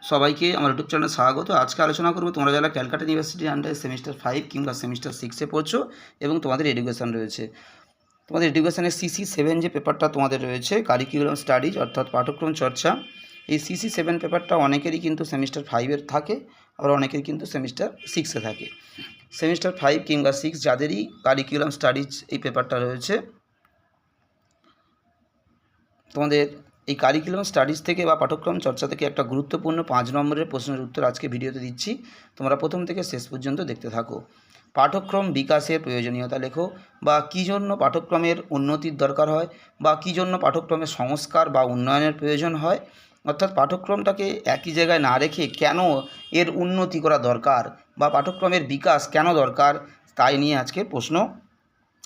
সবাইকে আমার ইউটিউব চ্যানেলে স্বাগত। আজকে আলোচনা করব তোমরা যারা ক্যালকাটা ইউনিভার্সিটির আন্ডারে সেমিস্টার 5 কিংবা সেমিস্টার 6-এ পড়ছো এবং তোমাদের এডুকেশন রয়েছে। তোমাদের এডুকেশনের সিসি 7 যে পেপারটা তোমাদের রয়েছে, কারিকুলাম স্টাডিজ অর্থাৎ পাঠ্যক্রম চর্চা, এই সিসি 7 পেপারটা অনেকেরই কিন্তু সেমিস্টার 5-এর থাকে, আবার অনেকের কিন্তু সেমিস্টার 6-এ থাকে। সেমিস্টার 5 কিংবা 6 যাদেরই কারিকুলাম স্টাডিজ এই পেপারটা রয়েছে, তোমাদের এই কারিকুলাম স্টাডিজ থেকে বা পাঠ্যক্রম চর্চা থেকে একটা গুরুত্বপূর্ণ 5 নম্বরের প্রশ্নের উত্তর আজকে ভিডিওতে দিচ্ছি। তোমরা প্রথম থেকে শেষ পর্যন্ত দেখতে থাকো। পাঠ্যক্রম বিকাশের প্রয়োজনীয়তা লেখো, বা কী জন্য পাঠ্যক্রমের উন্নতির দরকার হয়, বা কী জন্য পাঠ্যক্রমের সংস্কার বা উন্নয়নের প্রয়োজন হয়। অর্থাৎ পাঠ্যক্রমটাকে একই জায়গায় না রেখে কেন এর উন্নতি করা দরকার, বা পাঠ্যক্রমের বিকাশ কেন দরকার, তাই নিয়ে আজকের প্রশ্ন।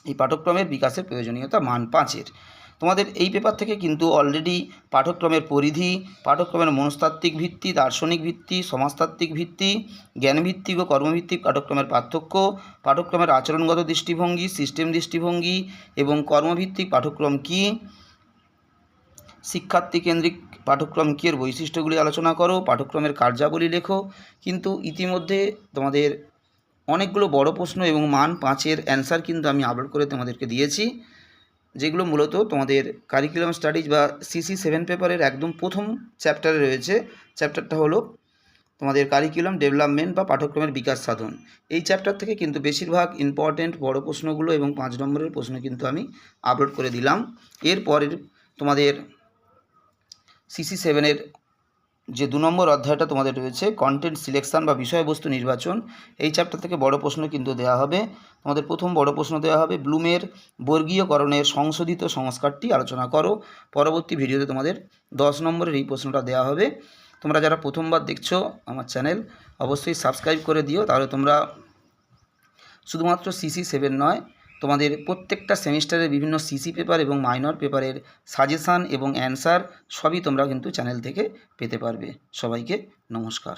এই পাঠ্যক্রমের বিকাশের প্রয়োজনীয়তা মান 5-এর। তোমাদের এই পেপার থেকে কিন্তু অলরেডি পাঠ্যক্রমের পরিধি, পাঠ্যক্রমের মনস্তাত্ত্বিক ভিত্তি, দার্শনিক ভিত্তি, সমাজতাত্ত্বিক ভিত্তি, জ্ঞানভিত্তিক ও কর্মভিত্তিক পাঠ্যক্রমের পার্থক্য, পাঠ্যক্রমের আচরণগত দৃষ্টিভঙ্গি, সিস্টেম দৃষ্টিভঙ্গি এবং কর্মভিত্তিক পাঠ্যক্রম কী, শিক্ষার্থী কেন্দ্রিক পাঠ্যক্রম কী এর বৈশিষ্ট্যগুলি আলোচনা করো, পাঠ্যক্রমের কার্যাবলী লেখো। কিন্তু ইতিমধ্যে তোমাদের অনেকগুলো বড় প্রশ্ন এবং মান 5-এর অ্যান্সার কিন্তু আমি আপলোড করে তোমাদেরকে দিয়েছি, যেগুলো মূলত তোমাদের কারিকুলাম স্টাডিজ বা সিসি 7 পেপারের একদম প্রথম চ্যাপ্টারে রয়েছে। চ্যাপ্টারটা হলো তোমাদের কারিকুলাম ডেভেলপমেন্ট বা পাঠ্যক্রমের বিকাশ সাধন। এই চ্যাপ্টার থেকে কিন্তু বেশিরভাগ ইম্পর্টেন্ট বড় প্রশ্নগুলো এবং 5 নম্বরের প্রশ্ন কিন্তু আমি আপলোড করে দিলাম। এরপরের তোমাদের সিসি 7-এর যে 2 নম্বর অধ্যায়টা তোমাদের রয়েছে, কন্টেন্ট সিলেকশন বা বিষয়বস্তু নির্বাচন, এই চ্যাপ্টার থেকে বড় প্রশ্ন কিন্তু দেওয়া হবে। তোমাদের প্রথম বড় প্রশ্ন দেওয়া হবে, ব্লুমের বর্গীয়করণের সংশোধিত সংস্কারটি আলোচনা করো। পরবর্তী ভিডিওতে তোমাদের 10 নম্বরের এই প্রশ্নটা দেওয়া হবে। তোমরা যারা প্রথমবার দেখছো আমার চ্যানেল, অবশ্যই সাবস্ক্রাইব করে দিও, তাহলে তোমরা শুধুমাত্র সিসি 7 নয়, তোমাদের প্রত্যেকটা সেমিস্টারের বিভিন্ন সিসি পেপার এবং মাইনর পেপারের সাজেশান এবং অ্যান্সার সবই তোমরা কিন্তু চ্যানেল থেকে পেতে পারবে। সবাইকে নমস্কার।